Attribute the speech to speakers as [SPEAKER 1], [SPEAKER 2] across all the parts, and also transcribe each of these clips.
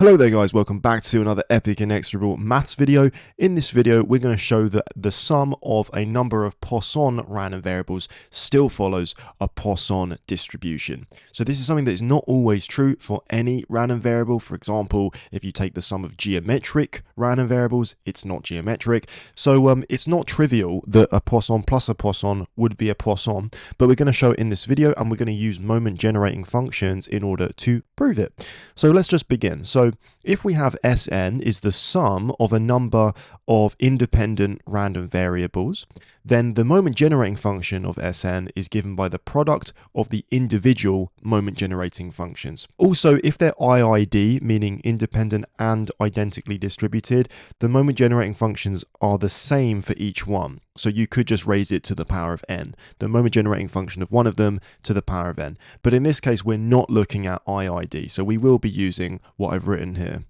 [SPEAKER 1] Hello there guys, welcome back to another epic and inexorable maths video. In this video, we're going to show that the sum of a number of Poisson random variables still follows a Poisson distribution. So this is something that is not always true for any random variable. For example, if you take the sum of geometric random variables, it's not geometric. So it's not trivial that a Poisson plus a Poisson would be a Poisson, but we're going to show it in this video and we're going to use moment generating functions in order to prove it. So let's just begin. So if we have Sn is the sum of a number of independent random variables, then the moment generating function of Sn is given by the product of the individual moment generating functions. Also, if they're IID, meaning independent and identically distributed, the moment generating functions are the same for each one. So you could just raise it to the power of n, the moment generating function of one of them to the power of n. But in this case, we're not looking at IID, so we will be using what I've written here.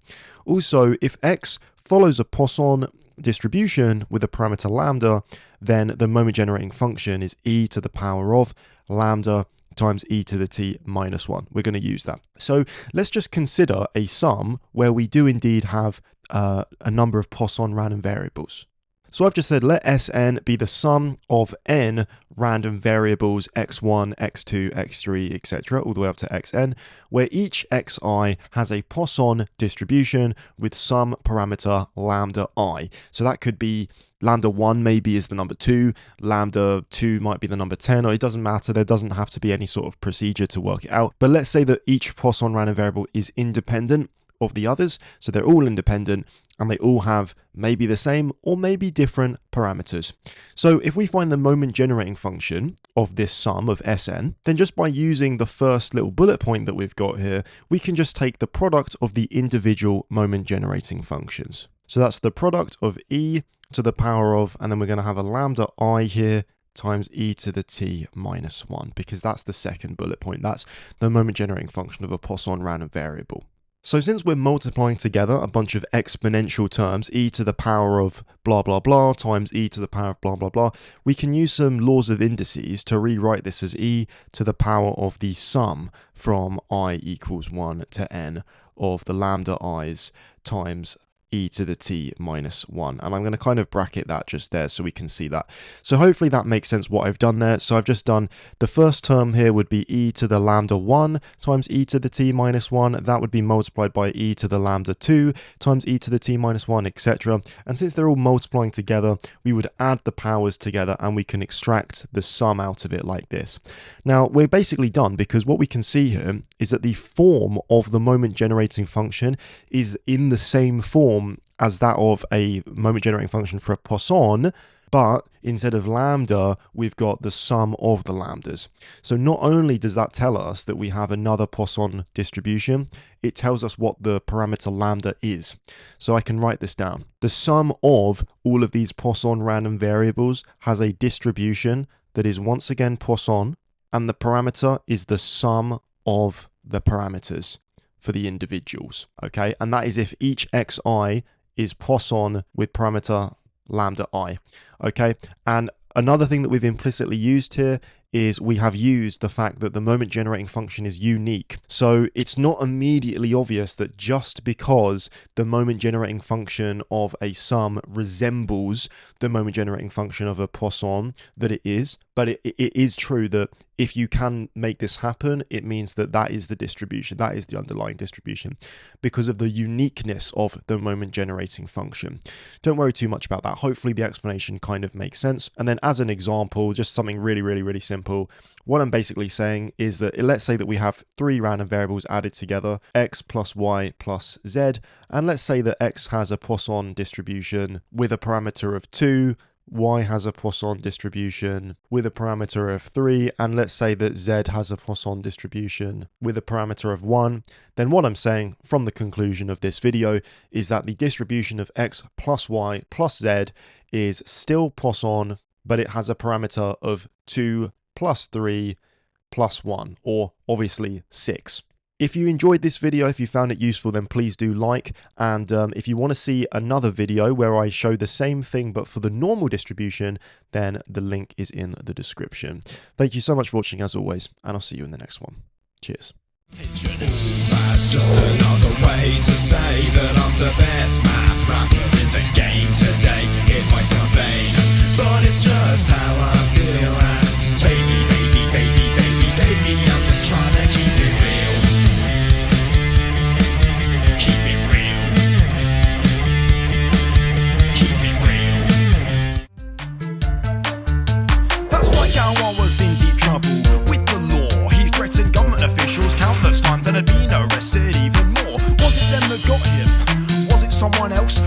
[SPEAKER 1] Also, if x follows a Poisson distribution with a parameter lambda, then the moment generating function is e to the power of lambda times e to the t minus 1. We're going to use that. So let's just consider a sum where we do indeed have a number of Poisson random variables. So I've just said let Sn be the sum of n random variables x1, x2, x3, etc., all the way up to xn, where each xi has a Poisson distribution with some parameter lambda I. So that could be lambda 1 maybe is the number 2, lambda 2 might be the number 10, or it doesn't matter, there doesn't have to be any sort of procedure to work it out. But let's say that each Poisson random variable is independent of the others, so they're all independent and they all have maybe the same or maybe different parameters. So if we find the moment generating function of this sum of Sn, then just by using the first little bullet point that we've got here, we can just take the product of the individual moment generating functions. So that's the product of e to the power of, and then we're going to have a lambda I here times e to the t minus 1, because that's the second bullet point. That's the moment generating function of a Poisson random variable. So since we're multiplying together a bunch of exponential terms, e to the power of blah blah blah times e to the power of blah blah blah, we can use some laws of indices to rewrite this as e to the power of the sum from I equals 1 to n of the lambda i's times e to the t minus 1. And I'm going to kind of bracket that just there so we can see that. So hopefully that makes sense what I've done there. So I've just done the first term here would be e to the lambda 1 times e to the t minus 1. That would be multiplied by e to the lambda 2 times e to the t minus 1, etc. And since they're all multiplying together, we would add the powers together and we can extract the sum out of it like this. Now we're basically done, because what we can see here is that the form of the moment generating function is in the same form as that of a moment generating function for a Poisson, but instead of lambda, we've got the sum of the lambdas. So not only does that tell us that we have another Poisson distribution, it tells us what the parameter lambda is. So I can write this down. The sum of all of these Poisson random variables has a distribution that is once again Poisson, and the parameter is the sum of the parameters for the individuals, okay? And that is if each xi is Poisson with parameter lambda I, okay? And another thing that we've implicitly used here is we have used the fact that the moment generating function is unique. So it's not immediately obvious that just because the moment generating function of a sum resembles the moment generating function of a Poisson that it is, but it is true that if you can make this happen, it means that that is the distribution, that is the underlying distribution, because of the uniqueness of the moment generating function. Don't worry too much about that. Hopefully the explanation kind of makes sense. And then as an example, just something really simple, what I'm basically saying is that let's say that we have three random variables added together, x plus y plus z, and let's say that x has a Poisson distribution with a parameter of 2, y has a Poisson distribution with a parameter of 3, and let's say that z has a Poisson distribution with a parameter of 1, then what I'm saying from the conclusion of this video is that the distribution of x plus y plus z is still Poisson, but it has a parameter of 2 plus 3 plus 1, or obviously 6. If you enjoyed this video, if you found it useful, then please do like. And if you want to see another video where I show the same thing but for the normal distribution, then the link is in the description. Thank you so much for watching as always, and I'll see you in the next one. Cheers.
[SPEAKER 2] That's just another way to say that I'm the best math rapper in the game today. It might sound vain, but it's just how I feel. And baby, baby, baby, baby, baby, I'm just trying to keep it real. Keep it real. Keep it real.
[SPEAKER 3] That's why Gowon was in deep trouble with the law. He threatened government officials countless times and had been arrested even more. Was it them that got him? Was it someone else?